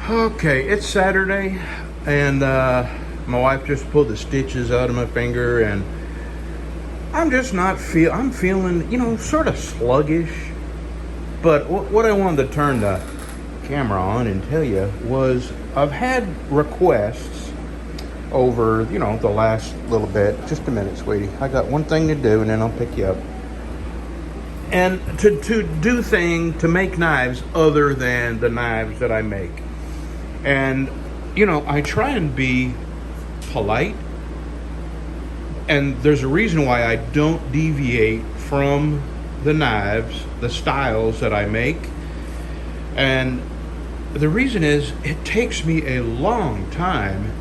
Okay, it's Saturday, and my wife just pulled the stitches out of my finger, and I'm just not I'm feeling, sort of sluggish. But what I wanted to turn the camera on and tell you was I've had requests over, the last little bit. Just a minute, sweetie. I got one thing to do, and then I'll pick you up. And to make knives other than the knives that I make. And, I try and be polite. And there's a reason why I don't deviate from the knives, the styles that I make. And the reason is it takes me a long time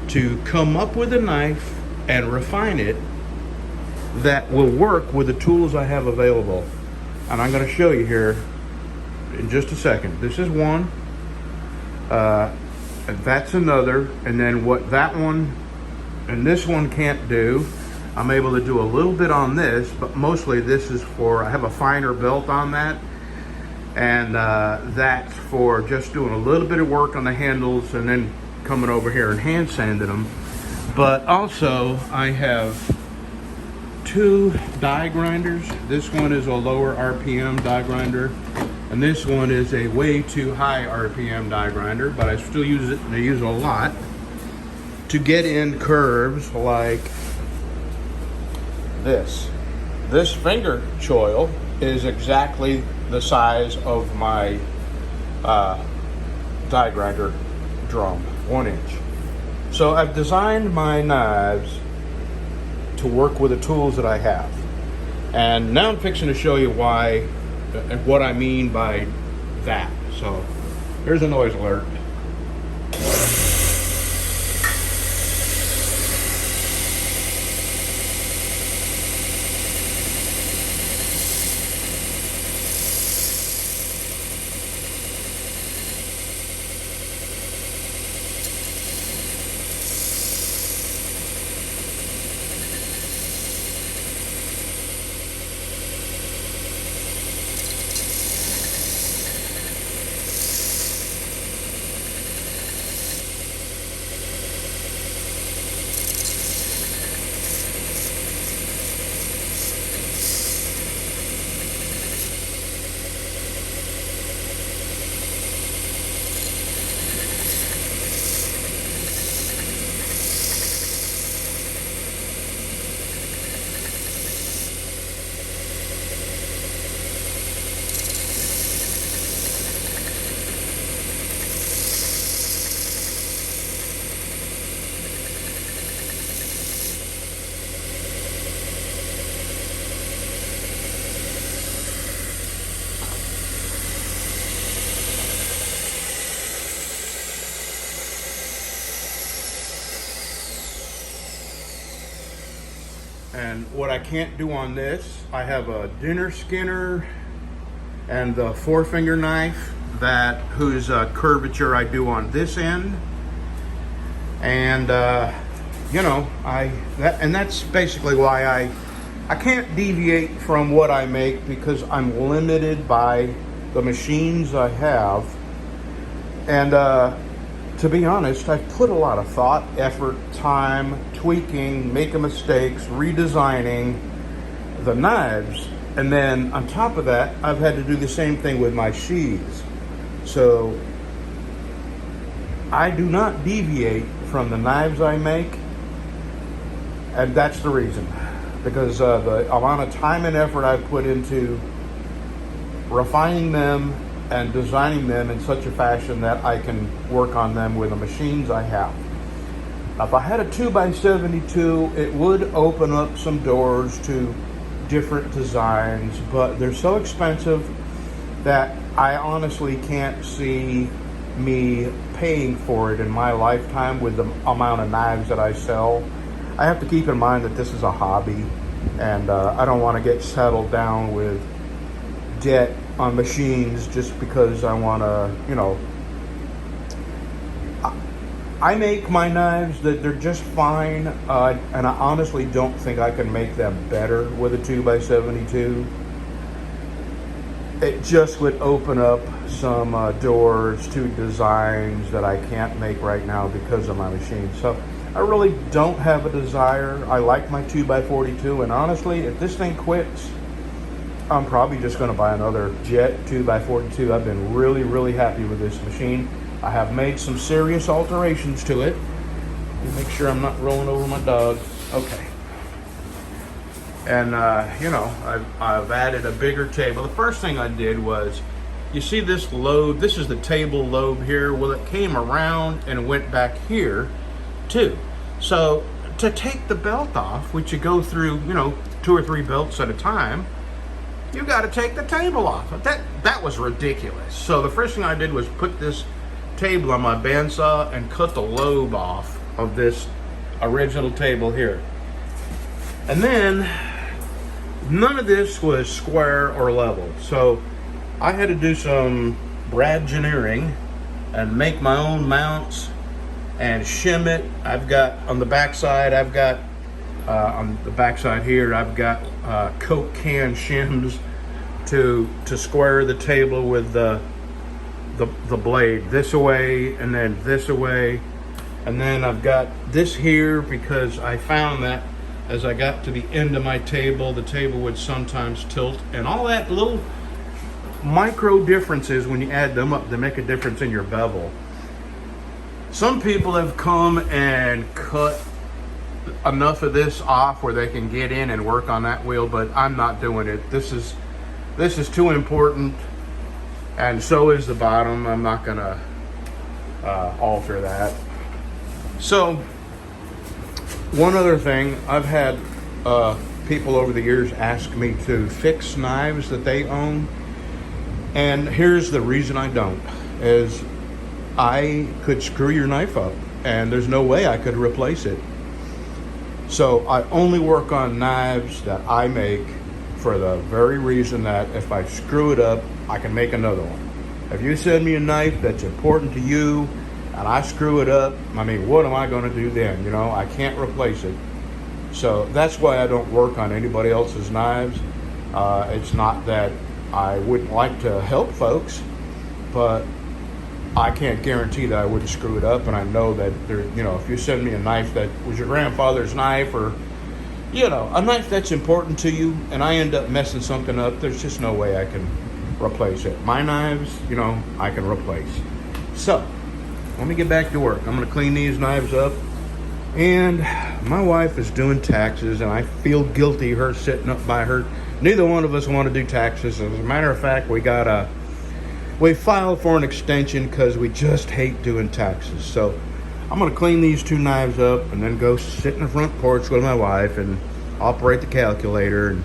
to come up with a knife and refine it that will work with the tools I have available. And I'm going to show you here in just a second. This is one. That's another. And then what that one and this one can't do, I'm able to do a little bit on this, but mostly this is for, I have a finer belt on that. And that's for just doing a little bit of work on the handles and then coming over here and hand sanding them. But also I have two die grinders. This one is a lower RPM die grinder, and this one is a way too high RPM die grinder, but I still use it, and I use it a lot to get in curves like this. This finger choil is exactly the size of my die grinder drum, 1 inch. So I've designed my knives to work with the tools that I have. And now I'm fixing to show you why and what I mean by that. So here's a noise alert. And what I can't do on this, I have a dinner skinner and the 4-finger knife whose curvature I do on this end. And that's basically why I can't deviate from what I make, because I'm limited by the machines I have. And to be honest, I've put a lot of thought, effort, time, tweaking, making mistakes, redesigning the knives. And then on top of that, I've had to do the same thing with my sheaths. So I do not deviate from the knives I make. And that's the reason. Because the amount of time and effort I've put into refining them and designing them in such a fashion that I can work on them with the machines I have. Now, if I had a 2x72, it would open up some doors to different designs, but they're so expensive that I honestly can't see me paying for it in my lifetime with the amount of knives that I sell. I have to keep in mind that this is a hobby, and I don't want to get settled down with debt on machines just because I want to, I make my knives that they're just fine, and I honestly don't think I can make them better with a 2x72. it just would open up some doors to designs that I can't make right now because of my machine. So I really don't have a desire. I like my 2x42, and honestly, if this thing quits, I'm probably just going to buy another Jet 2x42. I've been really, really happy with this machine. I have made some serious alterations to it. Let me make sure I'm not rolling over my dog. Okay. And, you know, I've added a bigger table. The first thing I did was, you see this lobe? This is the table lobe here. Well, it came around and went back here too. So to take the belt off, which you go through, you know, 2 or 3 belts at a time, you got to take the table off. That was ridiculous. So the first thing I did was put this table on my bandsaw and cut the lobe off of this original table here. And then none of this was square or level. So I had to do some Bradgineering and make my own mounts and shim it. I've got on the backside, on the backside here, I've got Coke can shims to square the table with the blade this away and then this away. And then I've got this here because I found that as I got to the end of my table, the table would sometimes tilt, and all that little micro differences, when you add them up, they make a difference in your bevel. Some people have come and cut enough of this off where they can get in and work on that wheel, but I'm not doing it. This is too important, and so is the bottom. I'm not gonna alter that. So one other thing, I've had people over the years ask me to fix knives that they own, and here's the reason I don't, is I could screw your knife up and there's no way I could replace it. So I only work on knives that I make for the very reason that if I screw it up, I can make another one. If you send me a knife that's important to you and I screw it up, I mean, what am I going to do then? You know, I can't replace it. So that's why I don't work on anybody else's knives. It's not that I wouldn't like to help folks, but I can't guarantee that I wouldn't screw it up. And I know that there, you know, if you send me a knife that was your grandfather's knife, or, you know, a knife that's important to you, and I end up messing something up, there's just no way I can replace it. My knives, you know, I can replace. So let me get back to work. I'm going to clean these knives up. And my wife is doing taxes, and I feel guilty her sitting up by her. Neither one of us want to do taxes. As a matter of fact, we filed for an extension because we just hate doing taxes. So I'm going to clean these 2 knives up and then go sit in the front porch with my wife and operate the calculator,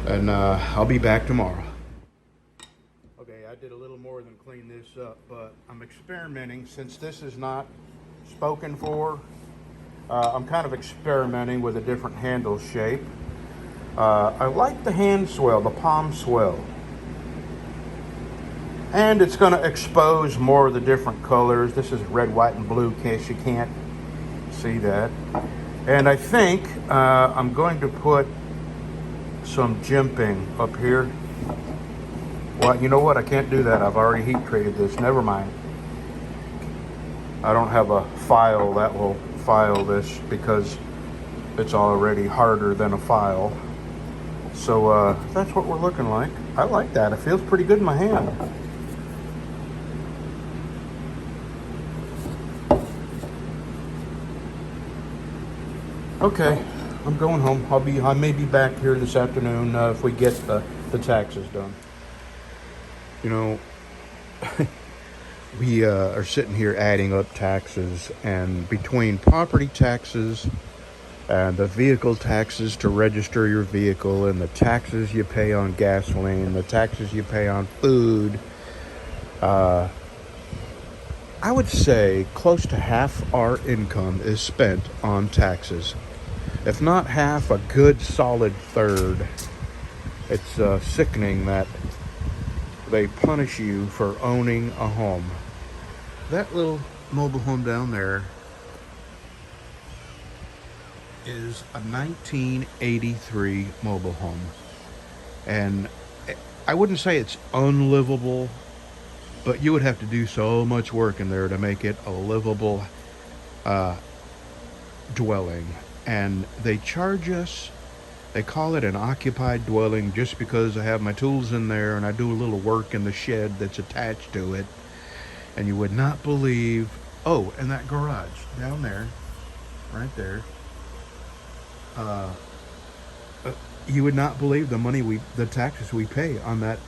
and I'll be back tomorrow. Okay, I did a little more than clean this up, but I'm experimenting since this is not spoken for. I'm kind of experimenting with a different handle shape. I like the hand swell, the palm swell. And it's going to expose more of the different colors. This is red, white, and blue, in case you can't see that. And I think I'm going to put some jimping up here. Well, you know what? I can't do that. I've already heat treated this. Never mind. I don't have a file that will file this because it's already harder than a file. So that's what we're looking like. I like that. It feels pretty good in my hand. Okay, I'm going home. I may be back here this afternoon if we get the taxes done. You know, we are sitting here adding up taxes, and between property taxes and the vehicle taxes to register your vehicle, and the taxes you pay on gasoline, the taxes you pay on food, I would say close to half our income is spent on taxes. If not half, a good solid third. It's sickening that they punish you for owning a home. That little mobile home down there is a 1983 mobile home. And I wouldn't say it's unlivable, but you would have to do so much work in there to make it a livable dwelling. And they charge us, they call it an occupied dwelling just because I have my tools in there and I do a little work in the shed that's attached to it. And you would not believe, oh, and that garage down there, right there, you would not believe the taxes we pay on that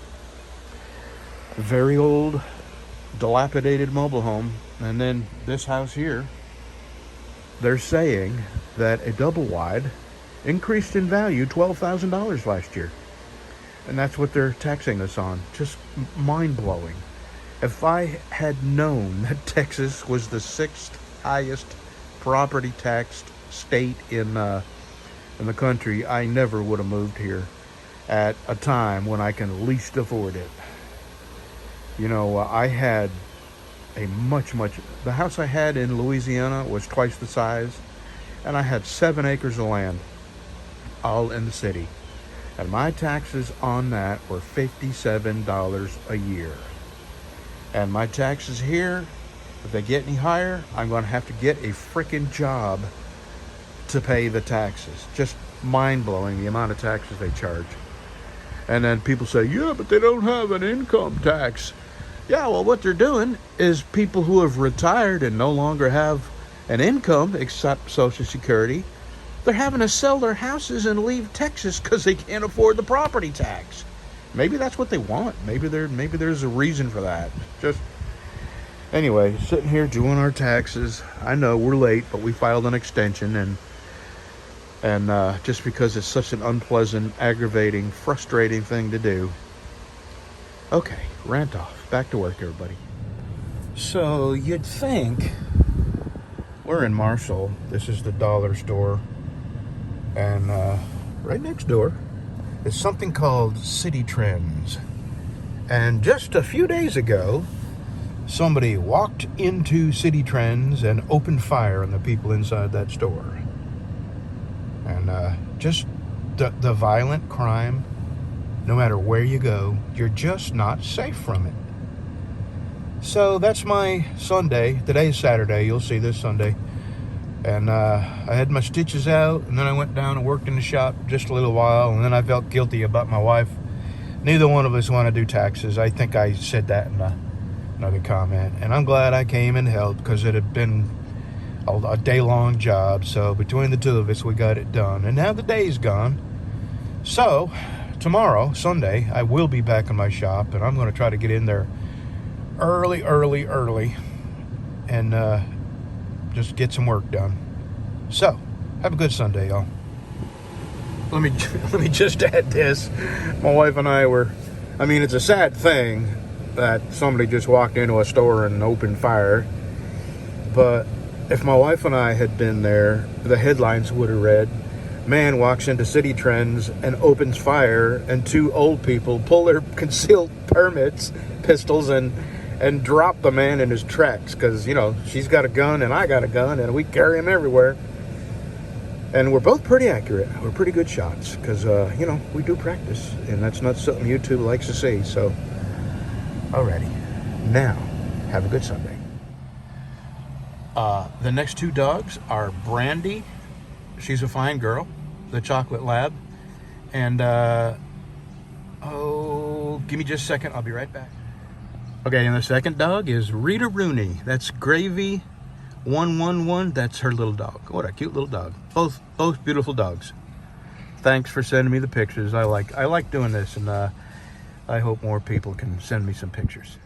very old, dilapidated mobile home. And then this house here, they're saying that a double wide increased in value $12,000 last year. And that's what they're taxing us on. Just mind-blowing. If I had known that Texas was the 6th highest property taxed state in the country, I never would have moved here at a time when I can least afford it. You know, I had a the house I had in Louisiana was twice the size, and I had 7 acres of land, all in the city. And my taxes on that were $57 a year. And my taxes here, if they get any higher, I'm going to have to get a freaking job to pay the taxes. Just mind-blowing the amount of taxes they charge. And then people say, yeah, but they don't have an income tax. Yeah, well, what they're doing is people who have retired and no longer have an income except Social Security, they're having to sell their houses and leave Texas because they can't afford the property tax. Maybe that's what they want. Maybe there's a reason for that. Just anyway, sitting here doing our taxes. I know we're late, but we filed an extension, and just because it's such an unpleasant, aggravating, frustrating thing to do. Okay, rant off. Back to work, everybody. So you'd think we're in Marshall. This is the dollar store, and right next door is something called City Trends. And just a few days ago, somebody walked into City Trends and opened fire on the people inside that store. And just the violent crime, no matter where you go, you're just not safe from it. So that's my Sunday. Today's Saturday. You'll see this Sunday. And I had my stitches out, and then I went down and worked in the shop just a little while, and then I felt guilty about my wife. Neither one of us want to do taxes. I think I said that in another comment. And I'm glad I came and helped, because it had been a day-long job. So between the two of us, we got it done. And now the day's gone. So tomorrow, Sunday, I will be back in my shop, and I'm going to try to get in there early, and just get some work done. So, have a good Sunday, y'all. Let me just add this. My wife and I it's a sad thing that somebody just walked into a store and opened fire. But if my wife and I had been there, the headlines would have read, man walks into City Trends and opens fire, and 2 old people pull their concealed pistols and drop the man in his tracks, because, you know, she's got a gun and I got a gun and we carry them everywhere. And we're both pretty accurate. We're pretty good shots because, we do practice, and that's not something YouTube likes to see. So, alrighty. Now, have a good Sunday. The next 2 dogs are Brandy. She's a fine girl, the chocolate lab. And, give me just a second. I'll be right back. Okay, and the second dog is Rita Rooney. That's Gravy 111. That's her little dog. What a cute little dog. Both beautiful dogs. Thanks for sending me the pictures. I like doing this, and I hope more people can send me some pictures.